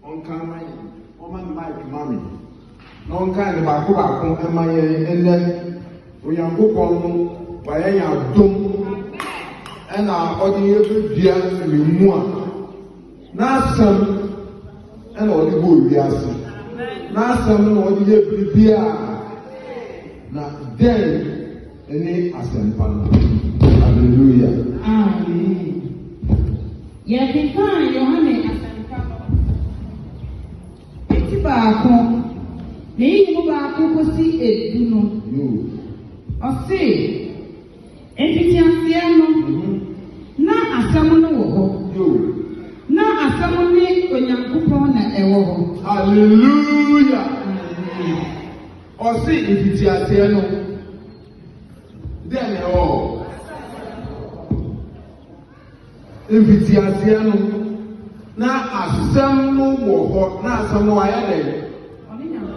ɔnka ma yɛ ɔma ne mic ma me na ɔnka ne baako ɛma yɛ ɛnɛ Onyankopɔn no wayɛ yɛ adom ɛna ɔde yɛ bɛdua ne mu a n'asɛm ɛna ɔde bɔ wiase n'asɛm na ɔde yɛ biribiara na dɛn ɛne asɛmpa no hallelujah amen yɛkenkan Yohane asɛmpa no eti baako na eyi mu baako kosi edu no ɔse mfitiaseɛ no na asɛm no wɔ hɔ na asɛm ne Onyankopɔn na ɛwɔ hɔ hallelujah ɔse mfitiaseɛ no dɛn na ɛwɔ hɔ mfitiaseɛ no na asɛm no wɔ hɔ na asɛm no wayɛ dɛ